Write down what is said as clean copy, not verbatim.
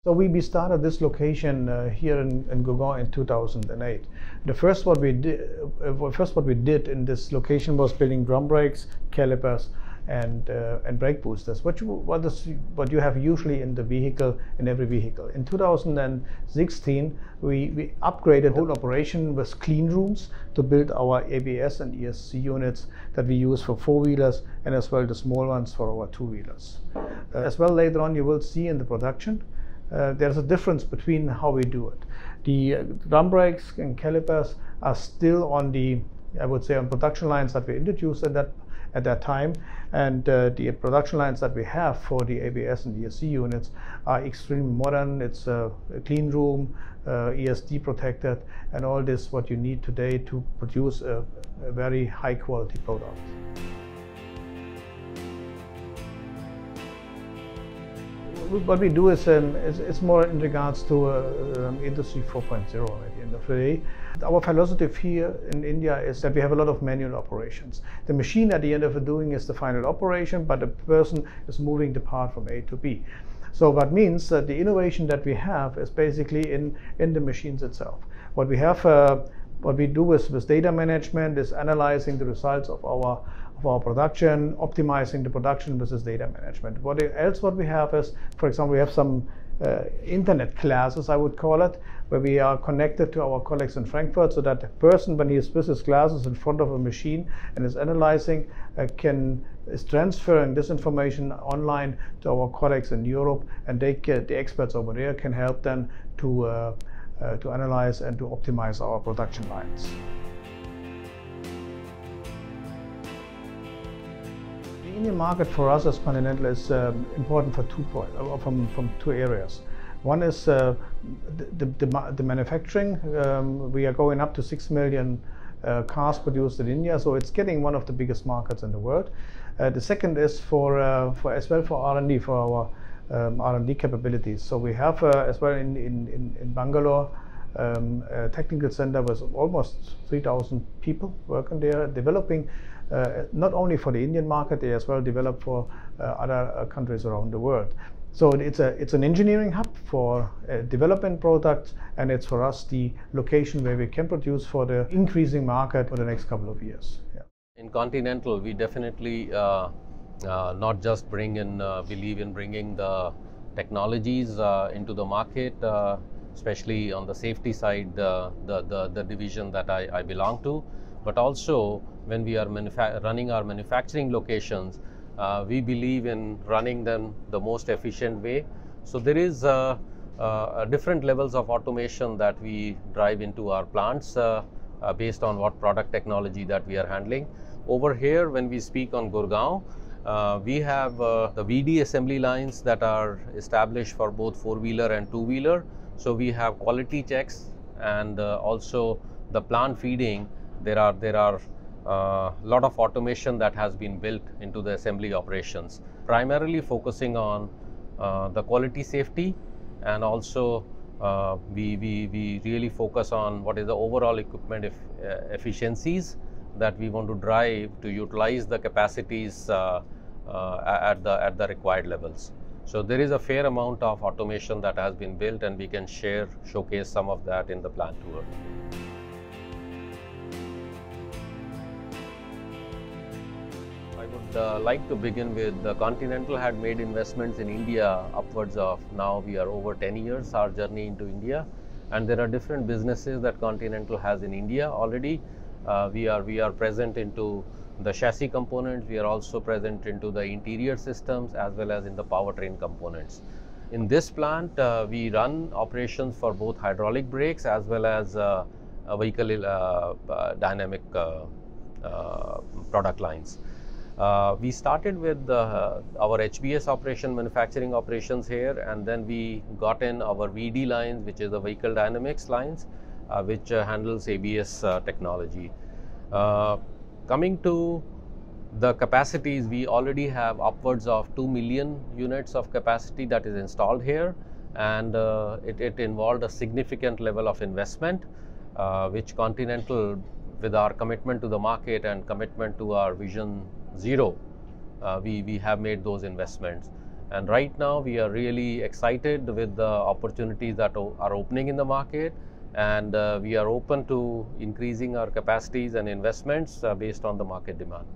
So we started this location here in Gurgaon in 2008. The first what we did in this location was building drum brakes, calipers, and brake boosters, what you have usually in the vehicle, in every vehicle. In 2016, we upgraded the whole operation with clean rooms to build our ABS and ESC units that we use for four-wheelers and as well the small ones for our two-wheelers. As well later on you will see in the production there's a difference between how we do it. The drum brakes and calipers are still on the, I would say, on production lines that we introduced at that time, and the production lines that we have for the ABS and ESC units are extremely modern. It's a clean room, ESD protected, and all this what you need today to produce a very high quality product. What we do is it's more in regards to Industry 4.0 at the end of the day. Our philosophy here in India is that we have a lot of manual operations. The machine at the end of the doing is the final operation, but the person is moving the part from A to B. So that means that the innovation that we have is basically in the machines itself. What we have, what we do with data management is analyzing the results of our production, optimizing the production with this data management. What we have is, for example, we have some internet classes, I would call it, where we are connected to our colleagues in Frankfurt, so that the person, when he is with his glasses in front of a machine and is analyzing, is transferring this information online to our colleagues in Europe, and the experts over there can help them to analyze and to optimize our production lines. The Indian market for us as Continental is important for from two areas. One is the manufacturing. We are going up to 6 million cars produced in India, so it's getting one of the biggest markets in the world. The second is for R&D, for our R&D capabilities. So we have as well in Bangalore a technical center with almost 3,000 people working there, developing not only for the Indian market, they as well develop for other countries around the world. So it's an engineering hub for development products, and it's for us the location where we can produce for the increasing market for the next couple of years. Yeah. In Continental, we definitely not just believe in bringing the technologies into the market, especially on the safety side, the division that I belong to, but also when we are running our manufacturing locations, we believe in running them the most efficient way. So there is different levels of automation that we drive into our plants based on what product technology that we are handling. Over here, when we speak on Gurgaon, we have the VD assembly lines that are established for both four-wheeler and two-wheeler. So we have quality checks, and also the plant feeding. There are lot of automation that has been built into the assembly operations, primarily focusing on the quality safety, and also we really focus on what is the overall equipment efficiencies that we want to drive to utilize the capacities at the required levels. So there is a fair amount of automation that has been built, and we can showcase some of that in the plant tour. I would like to begin with Continental had made investments in India upwards of, now we are over 10 years, our journey into India, and there are different businesses that Continental has in India already. We are present into the chassis components. We are also present into the interior systems as well as in the powertrain components. In this plant, we run operations for both hydraulic brakes as well as vehicle dynamic product lines. We started with our HBS manufacturing operations here, and then we got in our VD lines, which is the vehicle dynamics lines, which handles ABS technology. Coming to the capacities, we already have upwards of 2 million units of capacity that is installed here, and it involved a significant level of investment, which Continental, with our commitment to the market and commitment to our Vision Zero, we have made those investments. And right now, we are really excited with the opportunities that are opening in the market, and we are open to increasing our capacities and investments based on the market demand.